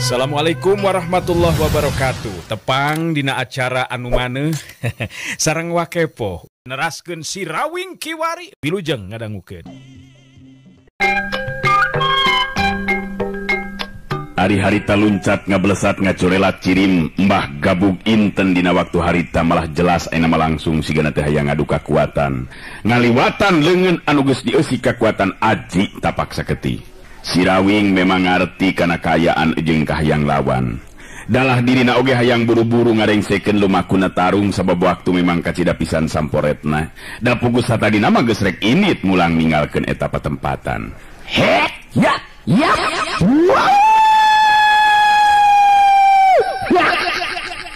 Assalamualaikum warahmatullahi wabarakatuh. Tepang dina acara anu maneuh sareng wakepo neraskeun si Rawing Kiwari wilujeng ngadangukeun. Hari harita luncat ngablesat ngacorelat cirim Mbah Gabug Inten dina waktu harita malah jelas ayeuna mah langsung sigana teh hayang ngadu kakuatan ngaliwatan leungeun anu geus dieusi kakuatan aji tapak saketi. Si Rawing memang ngarti kana kaayaan jeung kahayang lawan. Dalah dirina oge hayang buru-buru ngarengsekeun lumakuna tarung sabab waktu memang kacida pisan samporetna. Da pugus satadina mah geus rek init mulang ninggalkeun eta patempatan. Hek ya ya.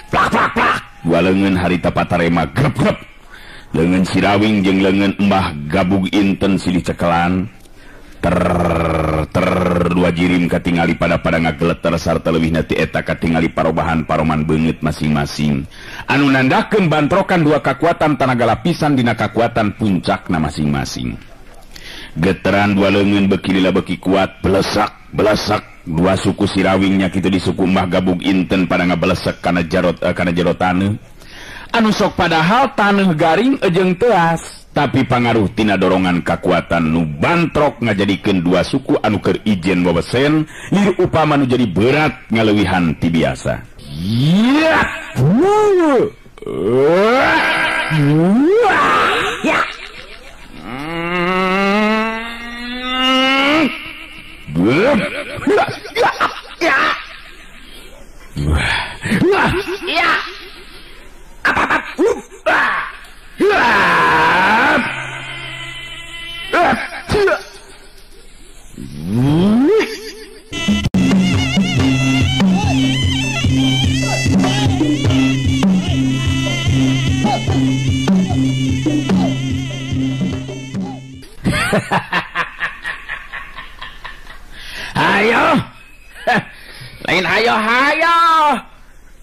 Plak plak plak. Dua leungeun harita patarema grep-grep. Leungeun si Rawing jeung leungeun Mbah Gabug Inten silih cekelan. Dua jirim katingali pada ngageleter sarta leuwih ti eta katingali parobahan paroman beungeut masing-masing anu nandakeun bantrokan dua kakuatan tanaga lapisan dina kakuatan puncakna masing-masing. Geteran dua leungeun beuki lila beuki kuat belesak dua suku si Rawing nya kitu di suku Mbah Gabug Inten pada ngabelesek kana jero taneuh anu sok padahal taneuh garing jeung teas. Tapi pangaruh tina dorongan kakuatan nu bantrok ngajadikeun dua suku anu keur ijen wewesen lieu upama nu jadi berat ngaleuwihan ti biasa.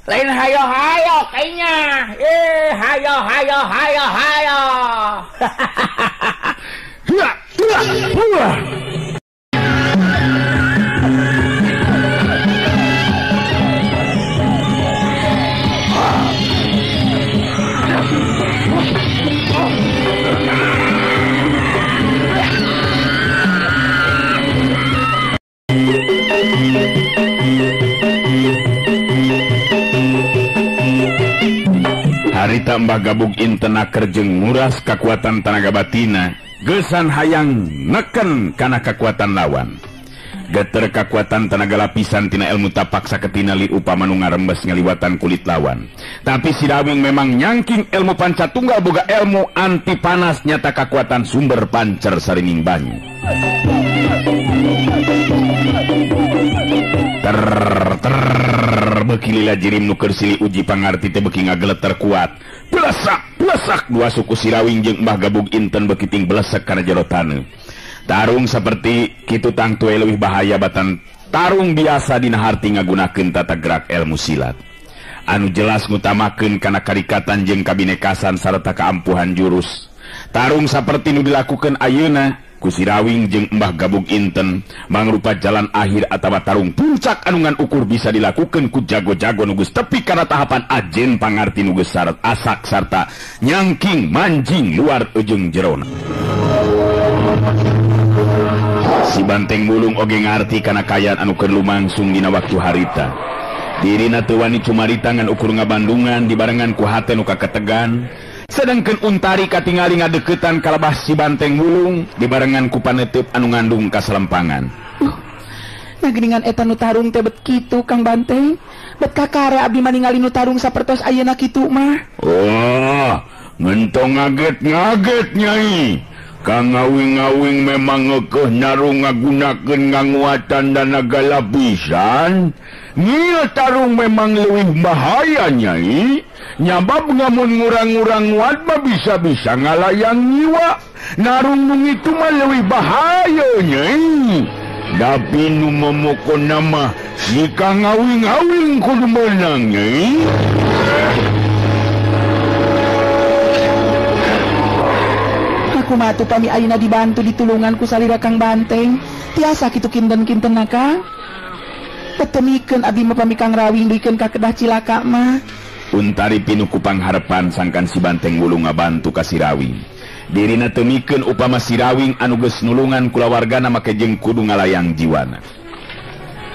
Lain hayo kayaknya. Hayo. Harita Mbah Gabug Inten kerjeng nguras kekuatan tenaga batina gesan hayang neken kana kekuatan lawan. Geter kekuatan tenaga lapisan tina ilmu tapak saketina li upama nu ngarembes ngaliwatan kulit lawan. Tapi si Rawing memang nyangking ilmu pancatunggal boga ilmu anti panas nyata kekuatan sumber pancer saringing banyu. Beuki lila jirim nu keur silih uji pangarti teh beuki ngageleter kuat. Blesak dua suku si Rawing jeung Mbah Gabug Inten beuki ting blesek kana jero taneuh. Tarung saperti kitu tang tue leuwih bahaya batan tarung biasa dina harti ngagunakeun tata gerak ilmu silat. Anu jelas ngutamakeun kana karikatan jeung kabinekasan sarta keampuhan jurus. Tarung saperti nu dilakukeun ayeuna ku si Rawing jeung Mbah Gabug Inten mangrupa jalan akhir atawa tarung puncak anu ngan ukur bisa dilakukeun ku jago-jago nu geus tepi kana tahapan ajen pangarti nu geus sarat asak sarta nyangking manjing luar ujung jerona. Si Banteng Mulung oge ngarti kana kayaan anu keur lumangsung dina waktu harita. Dirina teu wani cumarita ngan ukur ngabandungan dibarengan ku hate nu kaketegan. Sedangkan Untari katingali ngadeukeutan kalabah si Banteng Mulung dibarengan ku paneuteub anu ngandung kaselempangan. Nagringan eta nu tarung teh bet kitu Kang Banteng. Bet kakara abdi mah ningali nu tarung sapertos ayeuna kitu mah. Oh, ngentong ngaget-ngaget Nyai. Kang Ngawing-ngawing memang ngeukeun nyarung ngagunakeun ngaguatan danaga lapisan. Nya tarung memang leuwih bahaya Nyai. Nyabab ngamun ngurang-ngurang nguat mah bisa-bisa ngalayang nyiwa. Narung nu itu mah leuwih bahaya Nyai. Tapi nu momokon nama si Kang Ngawing-ngawing kudu menang Nyai. Kumaha pami ayeuna dibantu ditulungan ku salira Kang Banteng. Tiasa kitu kinten-kinten Kang. Tetemikeun abdi mah pamikang rawing duikeun ka kedah cilaka mah. Untari pinuku pangharepan sangkan si Banteng Wulung ngabantu ka si Rawing. Dirina temikeun upama si Rawing anu geus nulungan kulawargana make jeung kudu ngalayang jiwana.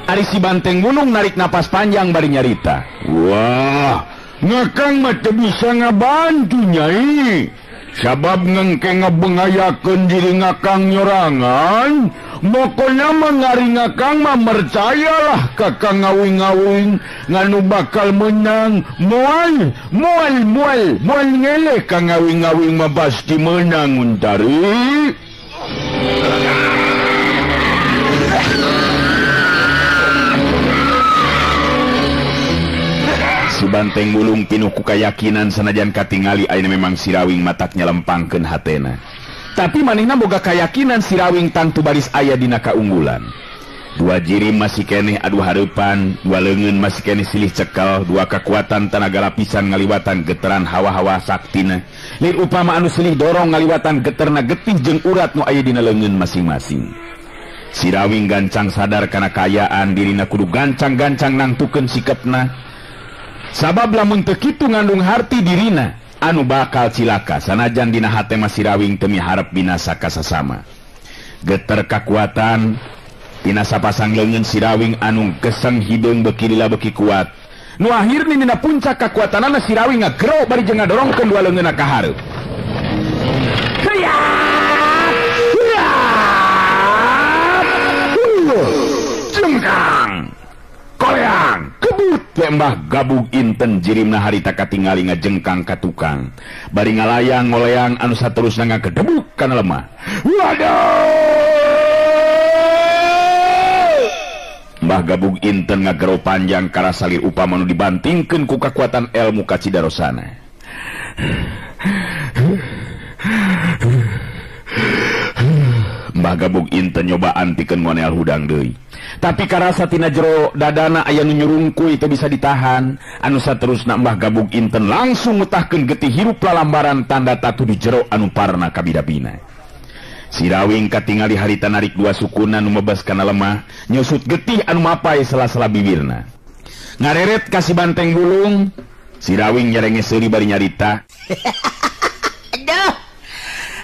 Ari si Banteng Wulung narik napas panjang bari nyarita. Wah, ngakang mah teu bisa ngabantu nyai. Sabab ngengke ngabengayakeun diri ngakang nyorangan. Pokoknya mengari ngakang mah percayalah kakang ngawing-ngawing nganu bakal menang. Mual ngeleh kang ngawing-ngawing mah pasti menang Untari. Si Banteng Wulung pinuh ku kayakinan sanajan katingali ayeuna memang si Rawing mataknya lempangkeun hatena. Tapi manehna boga kayakinan si Rawing tangtu baris aya dina kaunggulan. Dua jirim masih keneh adu hareupan, dua leungeun masih keneh silih cekel, dua kekuatan tenaga lapisan ngaliwatan geteran hawa-hawa saktina. Lir upama anu silih dorong ngaliwatan geterna getih jeung urat nu aya dina leungeun masing-masing. Si Rawing gancang sadar kana kayaan dirina kudu gancang-gancang nangtukeun sikepna. Sabab lamun teu kitu ngandung harti dirina anu bakal cilaka sanajan dina hate masih Rawing teu miharep binasa ka sasama. Geter kakuatan tina sapasang leungeun si Rawing anu geseng hideung beuki lila beuki kuat. Nu akhirna dina puncak kakuatanana si Rawing ngagero bari jeung ngadorongkeun dua leungeunna ka hareup. Jengkang koleang kebut Mbah Gabug Inten jirimna harita katingali ngajengkang ka tukang bari ngalayang ngoleang anu saterusna ngagedebuk kana lemah. Waduh! Mbah Gabug Inten ngagero panjang kara salir upama nu dibantingkeun ku kakuatan ilmu kacidarosana. Mbah Gabug Inten nyobaan pikeun moneal hudang deui. Tapi karasa tina jero dadana aya nu nyurungkuy teu bisa ditahan, anu saterusna Mbah Gabug Inten langsung ngutahkeun getih hirup lalambaran tanda tatu di jero anu parna kabida-bina. Si Rawing katingali harita narik dua sukuna nu mebas kana lemah, nyusut getih anu mapai sela-sela bibirna. Ngareret ka si Banteng Wulung, si Rawing nyerenge seuri bari nyarita.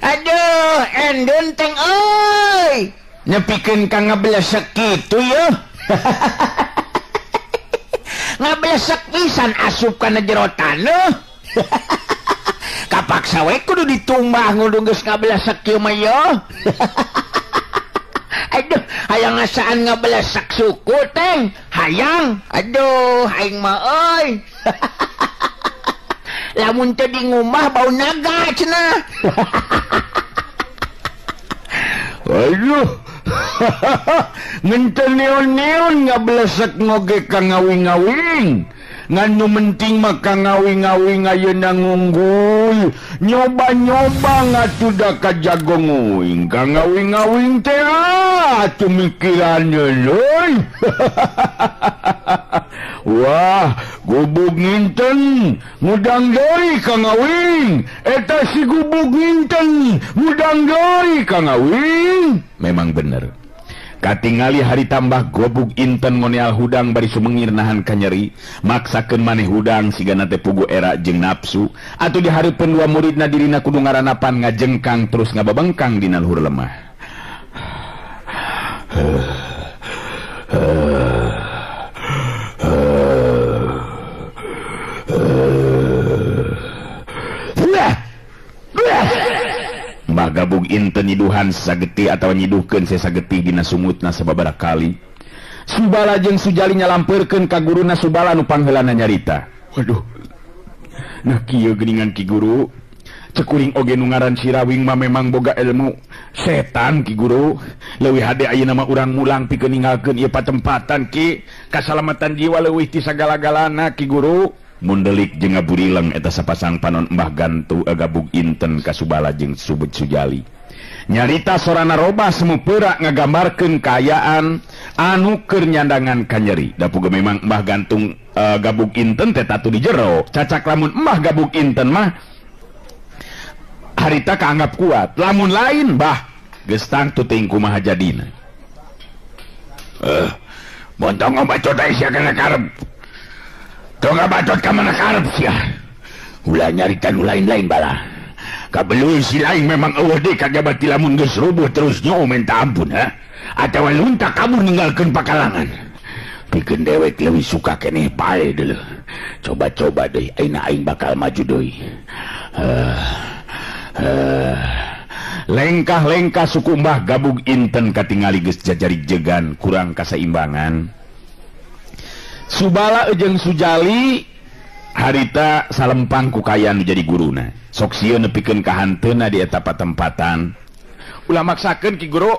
Aduh, endun teng euy. Nyepikeun ka ngablesek kitu yeuh. Ngablesek pisan asup kana jero taneuh. Kapaksa we kudu ditumbah ngudu geus ngablesek kieu mah yeuh. Aduh, hayang ngasaan ngablesek suku teng. Hayang. Aduh, aing mah euy. Lamun teu di ngumah bau naga cenah. Aduh. Ngenten neon-neon ngablesek ngoge ka ngawing-ngawing. Nganu menting maka ngawing-ngawing ayeuna ngunggul. Nyoba-nyoba ngatuda ka jago nguing. Ka ngawing-ngawing teh atuh mikiranna leuy. Wah, Gubug Nginten mudang deui ka ngawing. Eta si Gubug Nginten mudang deui ka ngawing. Memang bener. Katingali hari tambah Gubug Inten moneal hudang bari sumengir nahan kanyeri, maksakeun maneh hudang sigana teh pugu era jeung nafsu, atuh dihareupeun dua muridna dirina kudu ngaranapan ngajengkang terus ngababengkang dina luhur lemah. Mbah Gabug Inten nyiduhan sagetih atawa nyiduhkeun sagetih dina sumutna sababaraha kali. Subala jeung Sujali nyalampeurkeun ka guruna Subala nu pangheulana nyarita. Waduh. Nah kieu geuningan Ki Guru. Cekuring oge nu ngaran si Rawing mah memang boga ilmu setan Ki Guru. Leuwih hade ayeuna mah urang mulang pikeun ninggalkeun ieu patempatan Ki. Kasalamatan jiwa leuwih ti sagala-galana Ki Guru. Mundelik jeung ngaburileng eta sapasang panon Mbah Gantu Gabug Inten ka Subala jeung Subut Sujali. Nyarita sorana robah semupeurak ngagambarkeun kaayaan anu keur nyandangan kanyeri. Da puguh memang Mbah Gantung Gabug Inten teh tatu di jero. Cacak lamun Mbah Gabug Inten mah harita kaanggap kuat. Lamun lain Mbah geus tangtu teuing kumaha jadina. Montong ngabacot aja sia kana karep. Tong ngabacot ka mana karep sia. Ulah nyarita nu lain-lain bala. Kabelu si lain memang eueuh deui kagabati lamun geus rubuh terus nyo minta ampun ha. Atawa lunta kamu ninggalkeun pakalangan. Pikeun dewek leuwih suka keneh pae deuleu. Coba-coba deui ayeuna aing bakal maju deui. Lengkah-lengkah suku Mbah Gabug Inten katingali geus jajari jegan kurang kasaimbangan. Subala jeung Sujali harita salempang ku kayan jadi guruna. Sok sieun nepikeun ka hanteuna di eta patempatan. Ulah maksakeun Ki Guru.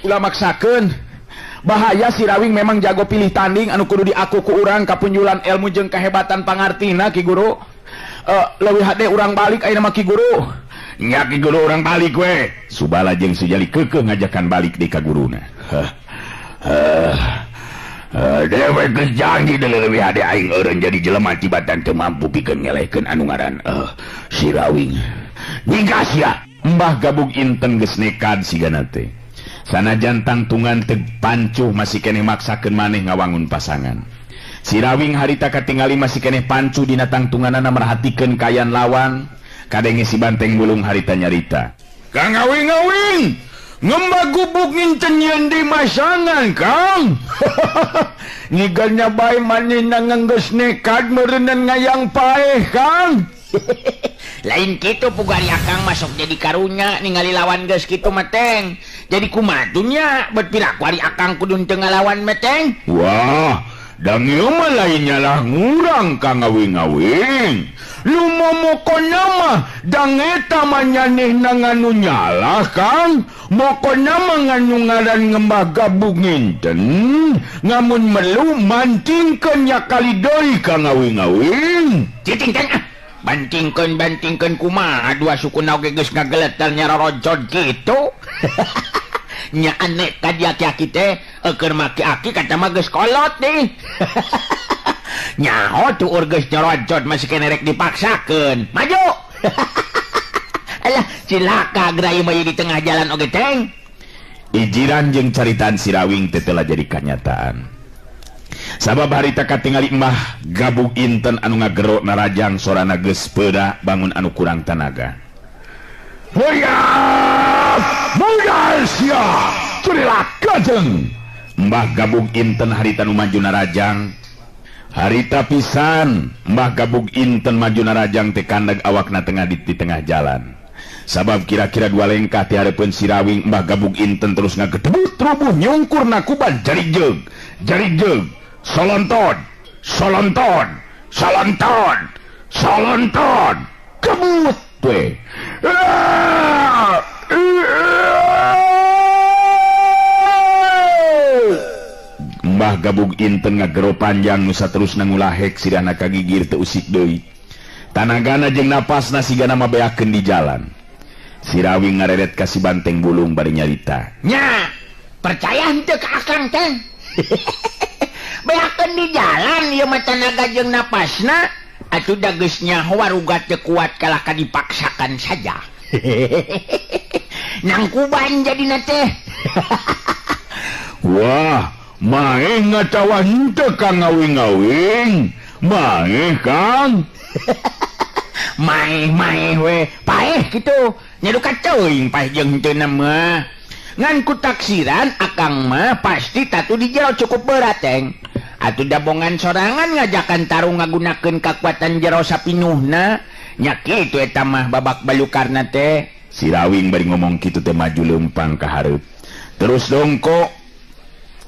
Ulah maksakeun. Bahaya si Rawing memang jago pilih tanding anu kudu diaku ku urang kapunjulan ilmu jeung kahebatan pangartina Ki Guru. Leuwih hade urang balik ayeuna mah Ki Guru. Nya Ki Guru urang balik we. Subala jeung Sujali keukeuh ngajakan balik deui ka guruna. Dewe geus janji deuleu leuwih hade aing eureun jadi jelema tibatan teu mampu pikeun ngelehkeun anu ngaran si Rawing. Nigas ya. Mbah Gabug Inten geus nekad sigana teh. Sanajan tangtungan teu pancuh masih keneh maksakeun maneh ngawangun pasangan. Si Rawing harita katingali masih keneh pancuh dina tangtunganana merhatikeun kayan lawan. Kadenge si Banteng Bulung harita nyarita. Kang Awing-awing, ngembag gubuk nginten yang di masangan, Kang. Ngigalnya bae manina nganggeus nekad meureunnan ngayang paeh, Kang. Lain kitu pugari akang masuk jadi karunya ningali lawan geus kitu meteng. Jadi kumadunya bet piraku ari akang kudu teu ngalawan meteng. Wah, dan ieu mah lainnya lah ngurang Kang Awing-awing. Lu momokonna mah dang eta mah nyanehna nganu nyalah Kang. Mokonna mah nganu ngaran Ngembah Gabug Inten. Ngamun melu mantingkeun nya kali deui Kang Awing-awing. Citingkeun ah. Bantingkeun kumaha dua suku oge geus ngageletar nya rorojod kitu. Nya aneh tadi aki-aki teh keur maki-aki kata mah geus kolot nih. Nyaho tuh urgeus nyorojot masih kena rek dipaksakeun. Maju. Alah cilaka gerai mah di tengah jalan oge teng. Ijiran jeung caritaan si Rawing teh telah jadi kenyataan. Sabab harita katingali Mbah Gabug Inten anu ngagero narajang sorana geus peuda bangun anu kurang tanaga. Hoyah! Mogal sia! Curilah kajeng! Mbah Gabug Inten harita nu maju narajang. Harita pisan Mbah Gabug Inten maju narajang teh kandeg awakna tengah di tengah jalan. Sabab kira-kira dua lengkah ti hareupeun si Rawing Mbah Gabug Inten terus ngagedebut rubuh nyungkurna kuban jarig jeug. Solonton. Kebut we. Mbah Gabug Inten ngagero panjang nu saterusna ngulahek sirana kagigir teu usik deui. Tanagana jeung napasna sigana mah beakeun di jalan. Si Rawing ngareret ka si Banteng Bulung bari nyarita. Nya, percaya henteu ka akang teh. Beakeun di jalan ieu mah tanaga jeung napasna atuh da geus nyaho waruga teu kuat kalah ka dipaksakan saja. Nang kuban jadina teh. Wah, maeh ngacawa henteu Kang Awing-awing. Maeh Kang. Maeh we, paeh kitu. Nya duka teuing paeh jeung henteu mah. Ngan ku taksiran akang mah pasti tatu di jero cukup berat teng. Atuh dabongan sorangan ngajakan tarung ngagunakeun kakuatan jero sapinuhna. Nya kitu eta mah babak balukarna teh. Si Rawing bari ngomong kitu teh maju leumpang ka hareup. Terus dongko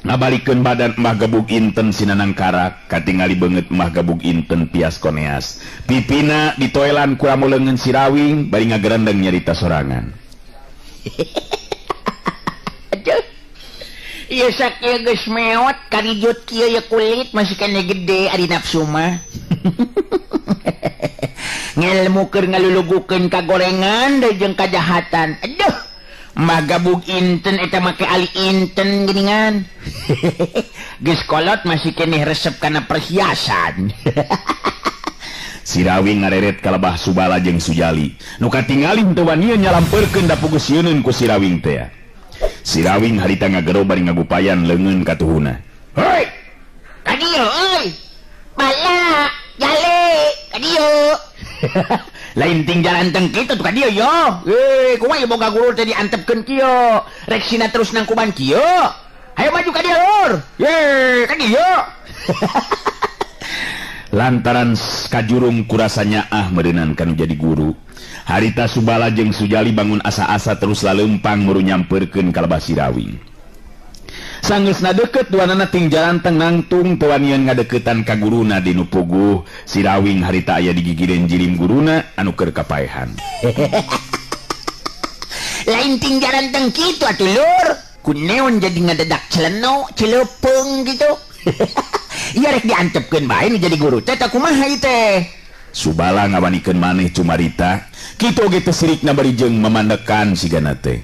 ngabalikeun badan Mbah Gabug Inten sinanang karak katingali beungeut Mbah Gabug Inten pias koneas. Pipina ditoelan ku ramuleungeun si Rawing bari ngagerendeng nyarita sorangan. Iya sakieu geus meot karijut kieu ya kulit masih kena gede ari nafsu mah. Ngelmu keur ngalulugukeun kagorengan deui jeung kajahatan. Aduh, Mbah Gabug Inten eta make ali inten geuningan. Geus kolot masih keneh resep kana perhiasan. Si Rawing ngareret ka lebah Subala jeung Sujali. Nu katingali henteu wani nyalampeurkeun da puguh sieunun ku si Rawing teh. Si Rawing harita ngagero bari ngagupayan leungeun ka tuhuna. Hoi, kadieu euy. Bala, jale, kadieu. Lain ting jaranteng kitu tuh kadieu yo. Kumaha ieu boga guru teh diantepkeun kieu. Rek sina terus nang kuban kieu. Hayo maju kadieu lur. Kadieu. Lantaran kajurung kurasanya meureunan kanu jadi guru. Harita Subala jeung Sujali bangun asa-asa terus laleumpang muru nyampeurkeun ka lebah si Rawing. Sanggeusna deukeut duanana ting jaranteng nangtung teu wanian ngadeuketan ka guruna dinu puguh. Si Rawing harita aya di gigireun jirim guruna anu keur kapaehan. Lain ting jaranteng kitu atuh lur. Kunaon jadi ngadedak celeno, celeupeng gitu. Iya rek diantepkeun bae nu jadi guru teh tah kumaha ieu teh. Subala ngawanikeun maneh cumarita, kitu oge teh sirikna bari jeung memandekan sigana teh.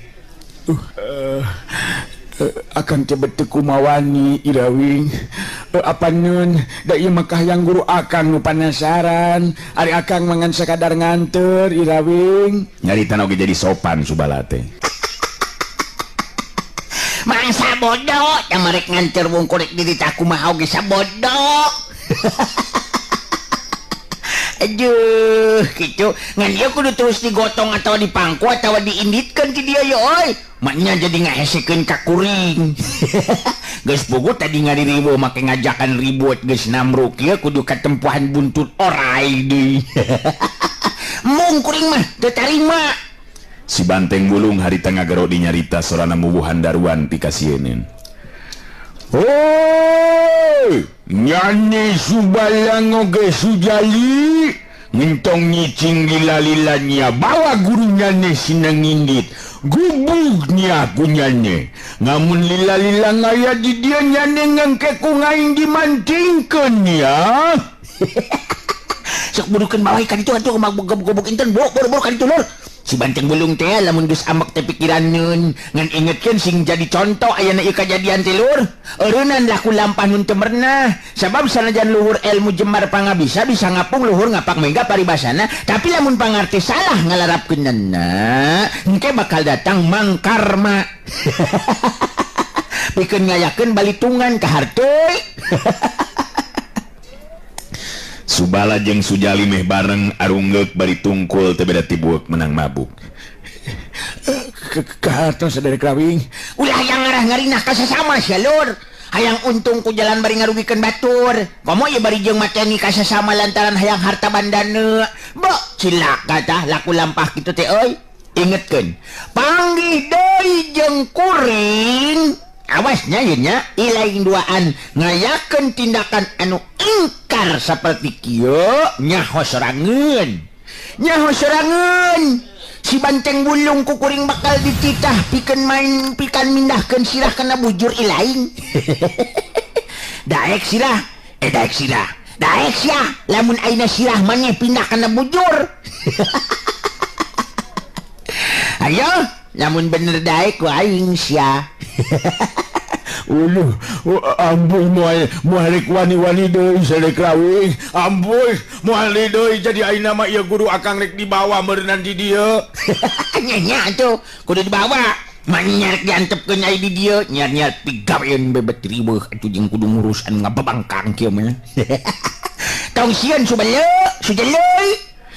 Akan teh teu kumawani Irawing. Apaneun da ieu mah yang guru akang nu panasaran, ari akang mangan sakadar nganteur Irawing. Nyaritana oge jadi sopan Subala teh. Masa bodoh, yang mereka ngancer wongkorek diri tak kumaha oge sabodoh. Aduh, gitu. Ngan dia kudu terus digotong atau dipangku atau diinditkan ke dia yo oi. Maknya jadi ngahesekeun ka kuring. Geus puguh tadi ngariribu make ngajakan ribut geus namruk ieu kudu katempuhan buntut orai deui. Mung kuring mah teu tarima. Si Banteng Bulung harita ngagero di nyarita sorana mubuhan daruan ti kasieun. Hoi, nyanyi Subala ngoge Sujali, ngentong nyicing lila-lilanya bawa guru nyanyi sinang ngindit, gubugnya aku nyanyi. Ngamun lila-lila ngaya di dia nyanyi ngangke ku ngaing dimantingkeun ya. Sok burukeun bawa ikan itu atuh gobok-gobok inten boro kan itu lur. Si Banteng Bulung teh lamun geus ambek teh pikiraneun ngan ingetkeun sing jadi contoh ayeuna ieu kajadian teh lur. Eureunnan laku lampah nun teu merenah. Sabab sanajan luhur ilmu jemar pangabisa bisa ngapung luhur ngapak mega paribasana, tapi lamun pangarti salah ngalarapkeunna, engke bakal datang mangkarma. Pikeun ngayakeun balitungan ka harteuy. Subala jeung Sujali meh bareng arunggeuk bari tungkul teu beda ti bueuk menang mabuk. Kahartos sadari Rawing. Ulah yang ngarah ngarinah ka sasama sia lur. Hayang untung ku jalan bari ngarugikeun batur. Komo ieu bari jeung mateni ka sasama lantaran hayang harta bandana. Bok cilaka tah laku lampah kitu teh euy. Ingetkeun, panggih deui jeung kuring. Awasnya nya ilaing duaan ngayakeun tindakan anu ingkar saperti kieu nyaho sorangeun. Si Banteng Bulung ku kuring bakal dititah pikeun mindahkeun sirah kana bujur ilaing. Daek sirah lamun ayeuna sirah maneh pindah kana bujur. Ayo lamun bener daek ku aing sia. Uluh, ambuh moal rek wani-wani deui sadek Rawing. Ambuh moal deui jadi ayeuna mah ieu guru akang rek dibawa meureunan di dieu. Nya atuh kudu dibawa. Manyar diantepkeun ai di dieu, nyar-nyar pigaweun bebet riweuh atuh jeung kudu ngurusan ngababangkang kieu mah. Tong sieun Sujali.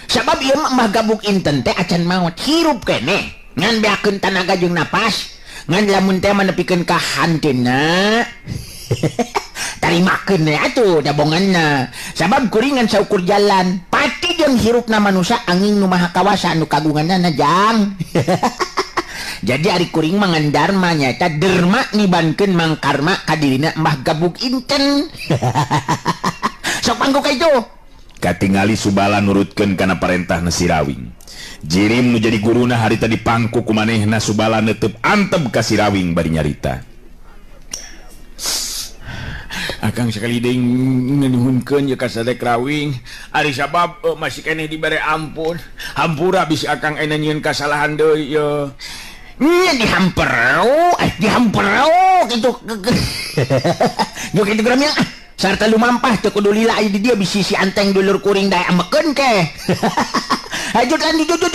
Sabab ieu mah gabuk inten teh acan maot hirup keneh. Ngan beakeun tanaga jeung napas. Ngan lamun teh manepikeun ka hanteuna. Tarimakeun we atuh dabonganna. Sabab kuringan saukur jalan, pati jeung hirupna manusia angin nu maha kawasa anu kagunganna jang. Jadi ari kuring mangan dharma nyaeta derma nibankeun mangkarma ka dirina embah gabuk inten. Sok pangku ka itu. Katingali Subala nurutkeun kana parentahna si Rawing. Jirim nu jadi guruna harita dipangku ku manehna Subala neuteup antep ka si Rawing bari nyarita. Akang sekali deui nuhunkeun ye ka sadek Rawing, ari sabab masih keneh dibere ampun. Hampura bisi akang ayeuna nyieun kasalahan deui ye. Nya dihamperau kitu. Yo kitu geramnya. Sarta lumampah teu kudu lila aya di dieu bisi si anteng dulur kuring dae ambekeun ke. Ayo jalan jalan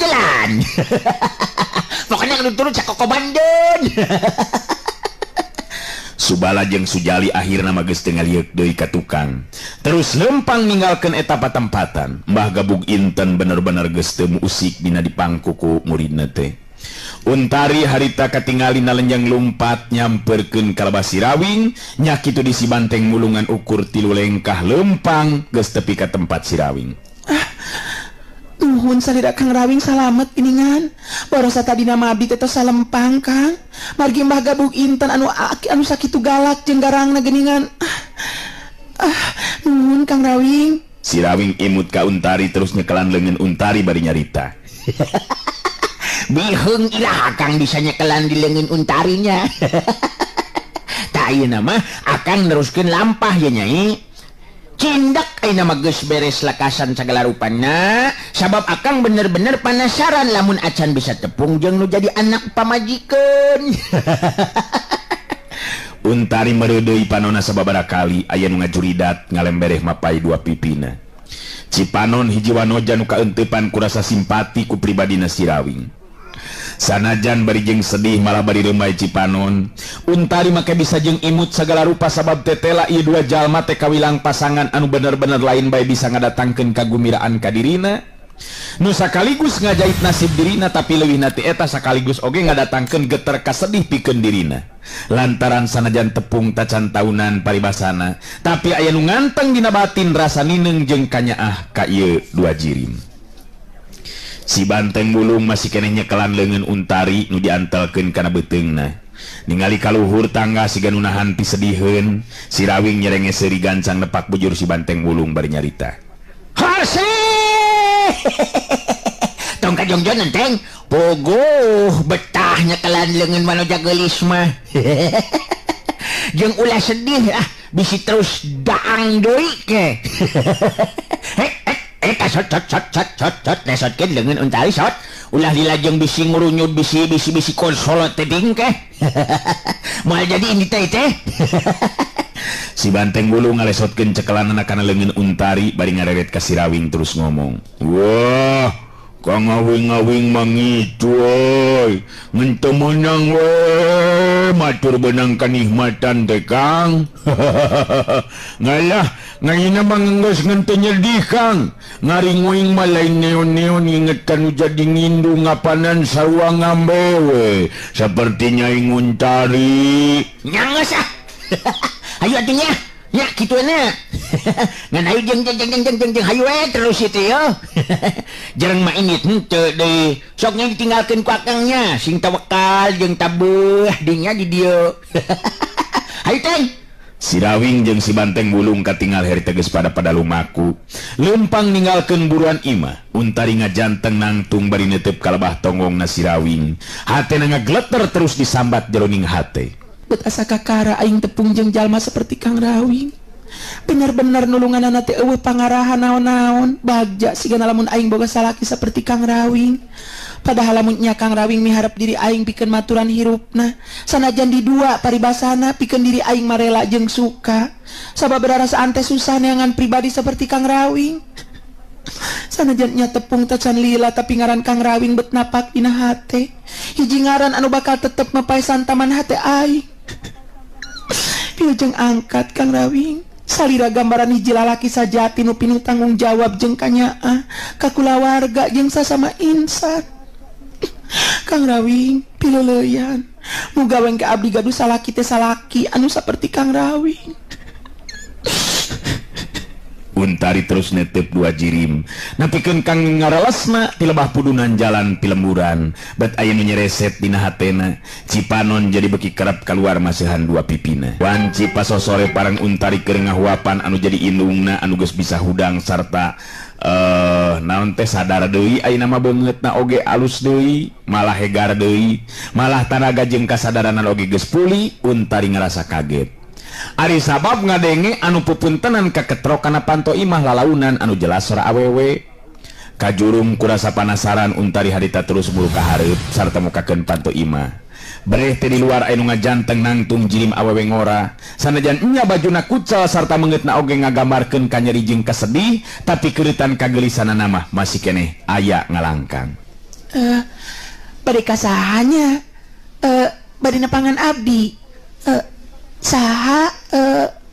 jalan pokoknya kudu turun sakoko Bandung. Subala jeung Sujali akhirna mah geus teu ngalieukeun deui ka tukang. Terus lempang ninggalkeun eta patempatan. Mbah Gabug Inten bener-bener geus teu musik dina dipangkuku muridna teh. Untari harita katingali nalenjang lumpat nyamperkeun ka Lebah Sirawing, nya kitu di si Banteng mulungan ukur 3 lengkah lempang geus tepi ka tempat Sirawing. Nuhun salira Kang Rawing salamet piningan. Barosa tadi nama abdi teh salempang Kang. Margi Mbah Gabug Inten anu sakitu galak jeung garangna geuningan. Nuhun Kang Rawing. Sirawing imut ka Untari terus nyekelan leungeun Untari bari nyarita. Biheung ilah Akang bisa nyekelan di leungeun Untarinya. Tah ieu mah Akang neruskeun lampah ya Nyai. Cindak ayeuna mah geus beres lakasan sagala rupana, sabab Akang bener-bener penasaran lamun acan bisa tepung jeung nu jadi anak pamajikeun. Untari meredeui panonna sababaraha kali aya nu ngajuridat ngalembereh mapai 2 pipina. Cipanon hiji wanoja nu kaenteupan ku rasa simpati ku pribadina Sirawing. Sanajan bari jeung sedih malah bari remai Cipanon, Untari make bisa jeung imut sagala rupa sabab tetela ieu 2 jalma teh kawilang pasangan anu bener-bener lain bae bisa ngadatangkeun kagumiraan ka dirina. Nu sakaligus ngajait nasib dirina tapi leuwihna ti eta sakaligus oge ngadatangkeun geter kasedih pikeun dirina. Lantaran sanajan tepung tacan taunan paribasana, tapi aya nu nganteng dina batin rasa nineng jeung kanyaah ka ieu 2 jirim. Si Banteng Mulung masih keneh nyekelan leungeun Untari nu diantelkeun kana beuteungna. Ningali kaluhur tangga siga nu nahan pisediheun, Sirawing nyerenge seuri gancang nepak bujur si Banteng Mulung bari nyarita. Hase! Tong kajongjonan teng, bogoh betah nyekelan leungeun manoja geulis mah. Jeung ulah sedih bisi terus daang deui ke. Sot lesotkeun leungeun Untari sot ulah dilajeng bisi ngurunyud bisi konsolot teh dingkeh. Moal jadi ini teh. Si Banteng Mulung ngalesotkeun cekelanna kana leungeun Untari bari ngareret ka Sirawing terus ngomong. Wah, Kang ngawing-ngawing mangitu oi. Ngan teu meunang we, matur beunang kanikmatan teh Kang. Ngalah, ngayeuna mah geus ngan teu nyedih Kang. Ngaring-nguing mah lain neon-neon inget kanu jadi ngindu ngapanan sarua ngambe we. Saperti Nyai Untari. Nyangos Ayo atuh nya. Ya kitu na. Ngan ayo jeung hayu terus itu yo. Jarang mah inget henteu deui. Sok nya ditinggalkeun ku Akangnya sing tawakal jeung tabeuh dinya di dieu. Hayu teh. Sirawing jeung si Banteng Mulung katingal heri teges pada lumaku. Lempang ninggalkeun buruan imah. Untari ngajanteng nangtung bari neuteup ka lebah tonggongna Sirawing. Hatena ngagleter terus disambat jroning hate. Bet asa kakara aing tepung jeung jalma seperti Kang Rawing. Bener-bener nulunganana teh eueuh pangarahan naon-naon. Bagja sigana lamun aing boga salaki seperti Kang Rawing. Padahal lamun nya Kang Rawing miharep diri aing pikeun maturan hirupna, sanajan di 2 paribasana pikeun diri aing marela jeung suka. Sabab berarasaan teh susah neangan pribadi seperti Kang Rawing. Sanajan nya tepung tacan lila tapi ngaran Kang Rawing bet napak dina hate. Hiji ngaran anu bakal tetep mapai santaman hate aing. Pilujeng angkat Kang Rawing. Salira gambaran hiji lalaki sajati nu pinuh tanggung jawab jeung kanyaah ka kulawarga jeung sasama insan. Kang Rawing, pileuleyan. Muga wengke abdi gaduh salaki teh salaki anu saperti Kang Rawing. Untari terus netep 2 jirim. Napikeun Kang ngarelesna ti lebah pudunan jalan pilemburan. Bet aya nu nyereset dina hatena. Cipanon jadi beki kerep kaluar maseuhan 2 pipina. Wanci pasosore parang Untari keur ngahuapan anu jadi indungna anu geus bisa hudang sarta naon teh sadar deui ayeuna mah beungeutna oge alus deui, malah hegar deui, malah tanaga jeung kasadaranna oge geus pulih. Untari ngerasa kaget. Ari sabab ngadenge anu pupuntenan ka ketrokana Panto Imah lalaunan anu jelas sora awewe. Kajurum kurasa panasaran Untari harita terus mulu ka hareup sarta mukakeun Panto Imah. Bereh teh di luar anu ngajanteng nangtung jirim awewe ngora. Sanajan nya bajuna kucel sarta mengeutna oge ngagamarkeun ka nyeri jeung kasedih, tapi keuritan kagelisanana mah masih keneh aya ngalangkang. Bade kasahanya bade nepangan abdi. Saha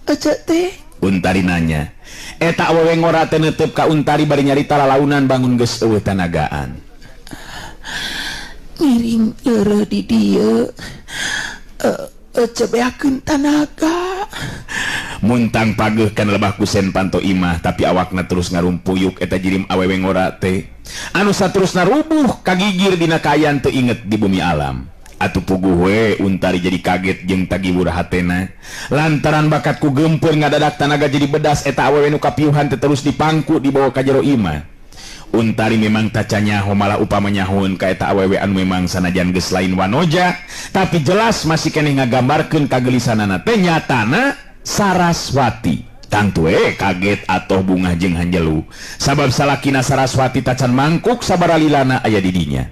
ece teh? Untari nanya. Eta awewe ngora teh neuteup ka Untari bari nyarita lalaunan bangun geus eueuh tanagaan. Ngiring leureuh di dieu cebeakeun tanaga. Muntang pageuh kan lebah kusen panto imah, tapi awakna terus ngarumpuyuk eta jirim awewe ngora teh. Anu saterusna rubuh kagigir dina kaayaan teu inget di bumi alam. Atuh puguh we Untari jadi kaget jeung tagibur hatena lantaran bakat ku gempeur ngadadak tanaga jadi bedas eta awewe nu kapiuhan teh terus dipangku dibawa ka jero imah. Untari memang tacanya malah upama nyahoun ka eta awewe anu memang sanajan geus lain wanoja, tapi jelas masih keneh ngagambarkeun kagelisanana teh nyatana Saraswati. Tangtu kaget atoh bungah jeung hanjelu sabab salakina Saraswati tacan mangkuk sabaralilana aya di dinya.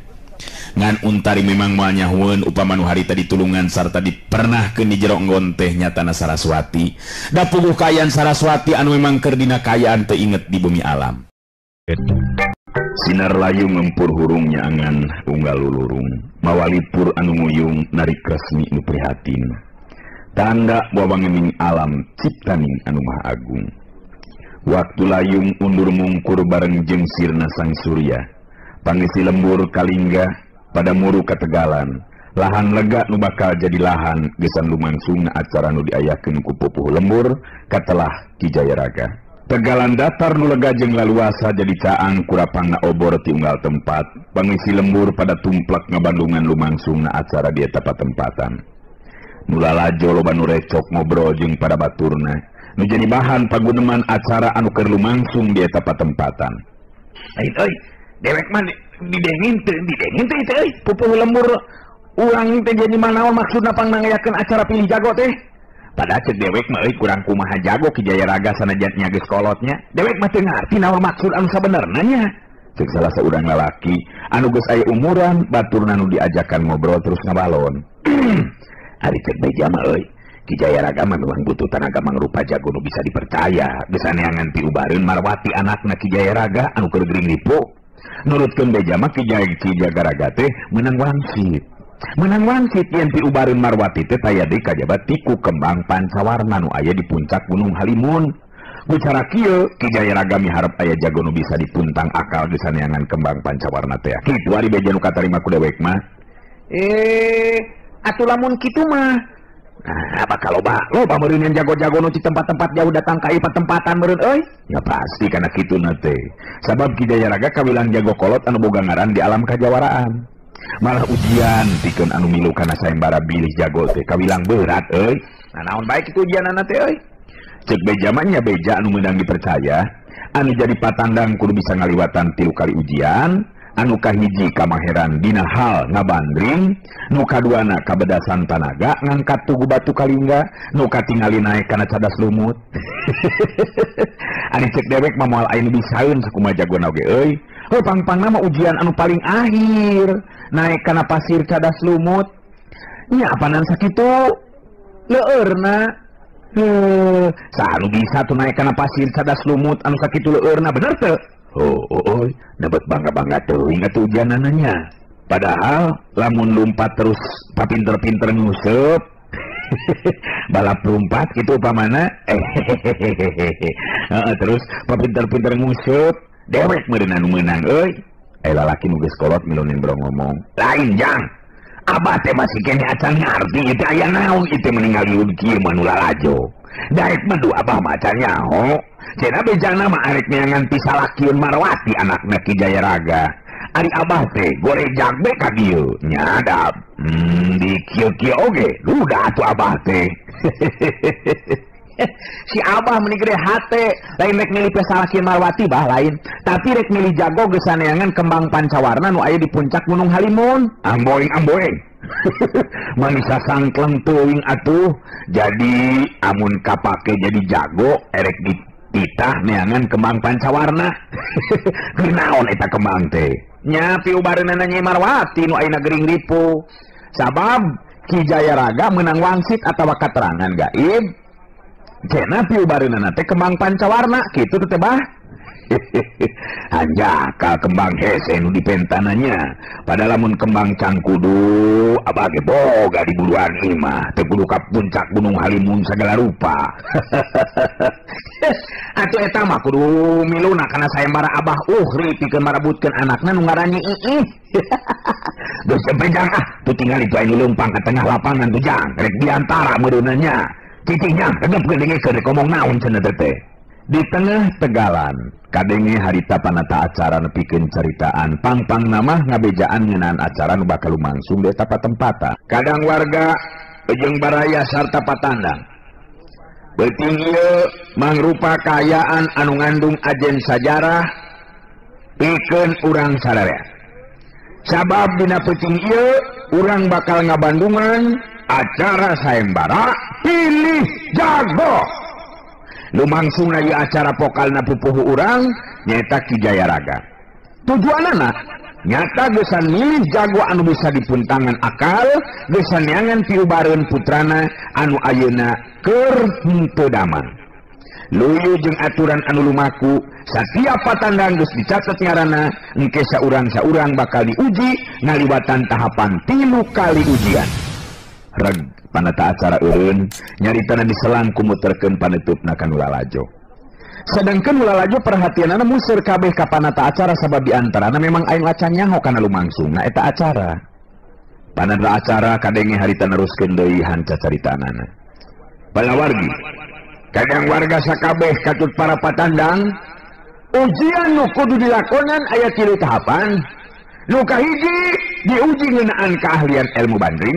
Ngan Untari memang moal nyahoun upama nu harita ditulungan sarta dipernahkeun di jero enggon teh nyatana Saraswati. Da puguh kaayaan Saraswati anu memang keur dina kaayaan teu inget di bumi alam. Sinar layu ngempur hurungnya angan unggal lulurung mawalipur anu nguyung narik resmi nu prihatin tanda wawangening alam ciptaning anu maha agung. Waktu layung undur mungkur bareng jeung sirna sang surya pangisi lembur kalingga pada muru kategalan lahan lega nu bakal jadi lahan gesan lumangsungna acara nu diayakeun ku pupuh lembur katelah Ki Jayaraga. Tegalan datar nu lega jeung laluasa jadi caang kurapangna obor ti unggal tempat pangisi lembur pada tumplek ngabandungan lumangsungna acara di eta patempatan. Nu lalajo loba nu recok ngobrol jeung pada baturna nu jadi bahan paguneman acara anu keur lumangsung di eta patempatan. Euy, dewek mah didengin teh euy, pupuh lembur urang teh jadi manaon maksudna pangngayakeun acara pilih jago teh. Pada cek dewek mah kurang kumaha jago Ki Jayaraga sanajan nya geus kolotnya. Dewek mah teu ngarti naon maksud anu sabenerna nya. Cek salah seurang lalaki anu geus aya umuran baturna nu diajakan ngobrol terus ngabalon. Ari cek beja mah euy, Ki Jayaraga mah memang butuh tenaga mangrupa jago nu bisa dipercaya. Geus aneangan piubareun Marwati anakna Ki Jayaraga anu keur gering lipo. Nurutkeun beja mah Ki Jayaraga teh meunang wangsit. Menang wangsit yang piubareun Marwati teh taya deui kajabat tiku kembang pancawarna nu aya di puncak Gunung Halimun. Ku cara kieu Ki Jayaraga miharep aya jago nu bisa dipuntang akal geus saneangan kembang pancawarna teh. Kitu ari beja nu katarima ku dewek mah. Atuh lamun kitu mah. Nah, bakal loba meureun jago-jago nu di tempat-tempat jauh datang ka ieu patempatan meureun euy. Ya pasti kana kituna teh. Sabab Ki Jayaraga kawilang jago kolot anu boga ngaran di alam kajawaraan. Malah ujian pikeun anu milu kana sayembara bilih jago teh kawilang berat euy. Nah naon baik itu ujianana teh euy. Cek beja mah nya beja anu meunang dipercaya anu jadi patandang kudu bisa ngaliwatan 3 kali ujian. Anu kahiji kamaheran dina hal ngabandring, nu kaduana kabedasan tanaga ngangkat tugu batu kalingga, nu katingali naik kana cadas lumut. Ari cek dewek mah moal aya nu bisaeun sakumaha jagona oge euy. Pang-pangna mah ujian anu paling akhir naik kana pasir cadas lumut. Nya apanan sakitu leueurna. Saha nu bisa tuh naik kana pasir cadas lumut anu sakitu leueurna bener teu? Dapat bangga-bangga teuing atuh ujianana nya. Padahal lamun lumpat terus papinter-pinter nguseup. Balap lompat gitu upamana. Terus papinter-pinter nguseup, dewek meureun anu meunang euy. Lalaki nu geus kolot milu nimbrong ngomong. Lain jang. Abah teh masih kene acan ngarti itu aya naon itu meninggalieun kieu manu lalajo. Daek mah du abah mah acan nyaho. Cenah bejana mah arek neangan pisalakieun Marwati anakna Ki Jayaraga. Ari abah teh gorejag be ka dieu nyadap. Di kieu-kieu oge duda atuh abah teh. Si abah meni gede hate lain rek milih pisalakieun Marwati bah lain, tapi rek milih jago geus saneangan kembang pancawarna nu aya di puncak Gunung Halimun. Amboing. Manisa sangkleng teuing atuh. Jadi amun kapake jadi jago erek dititah neangan kembang pancawarna. Kunaon eta kembang teh? Nya piubareunana Nyai Marwati nu ayeuna gering lipu. Sabab Ki Jayaraga menang wangsit atawa katerangan gaib cenah piubareunana teh kembang pancawarna kitu teh bah. Anjakal kembang hese nu dipentananya pada lamun kembang cangkudu abah ge boga di buluan imah teu kudu ka puncak gunung Halimun segala rupa. Atuh eta mah kudu miluna kana sayembara abah uhri pikeun marabutkeun anakna nu ngaranna Iih. Geus pejang tuh tinggal itu anu leumpang ka tengah lapangan tuh jang rek diantara meureunanya cicingnya tegepkeun dengekeun rek ngomong naon cenah teh. Di tengah tegalan kadenge harita panata acara nepikeun caritaan pang-pang nama ngabejaan ngeunaan acara nu bakal lumangsung di eta tempata. Kadang warga jeung baraya sarta patandang beuting ieu mangrupa kaayaan anu ngandung ajen sajarah pikeun urang sadaya. Sabab dina peuting ieu urang bakal ngabandungan acara sayembara pilih jago. Lumangsung na ieu acara pokalna pupuh urang nyaeta Ki Jayaraga. Tujuanna nyata geusan milih jago anu bisa dipuntangan akal, geusan neangan piubareun putrana anu ayeuna keur henteu daman. Luyu jeung aturan anu lumaku satiap patandang geus dicatet ngaranna engke saurang-saurang bakal diuji ngaliwatan tahapan 3 kali ujian. Reg panata acara eureun nyaritana diselang kumuterkeun panutupna ka Nulalajo. Sedangkeun Nulalajo perhatianna museur kabeh ka panata acara sabab diantarana memang aya acan nyaho kana lumangsungna eta acara. Panata acara kadenge harita neruskeun deui hanca caritanana. Balawargi kadang warga sakabeh katut para patandang ujian nu kudu dilakonan aya 3 tahapan. Nu kahiji diuji ngeunaan keahlian ilmu bandring.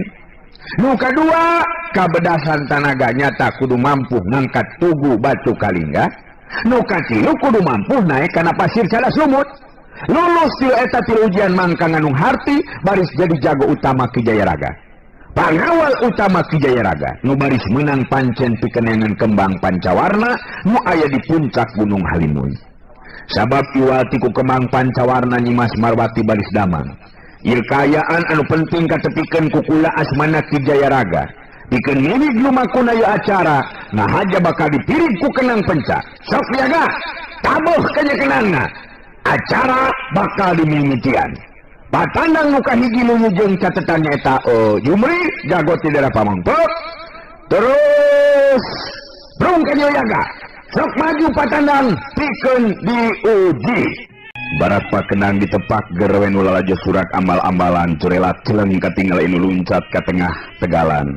Nu kadua kabedasan tanaga nyata kudu mampu ngangkat tugu batu kalingga. Nu katilu kudu mampu naik kana pasir cadas lumut. Lulus ti eta ti ujian mangka nganu harti baris jadi jago utama Ki Jayaraga. Pangawal utama Ki Jayaraga nu baris menang pancen pikenengan kembang pancawarna nu aya di puncak gunung Halimun. Sabab iwati ku kembang pancawarna Nyimas Marwati baris damang. Ieu kaayaan anu penting katepikeun ku kula asmana Ki Jayaraga. Pikeun mirig lumakuna ieu acara, ngahaja bakal dipirig ku kenang penca. Sok piaga, tabuh kanya kenangna. Acara bakal dimimitian. Patandang nu kahiji nu jeung catetannya eta Jumri jago ti daerah Pamongpok. Terus brung ka Jayaga. Sok maju patandang pikeun diuji. Barat pakenang ditepak gerwe Nulalajo surak ambal-ambalan curelat celeng katinggal inu luncat ka tengah tegalan.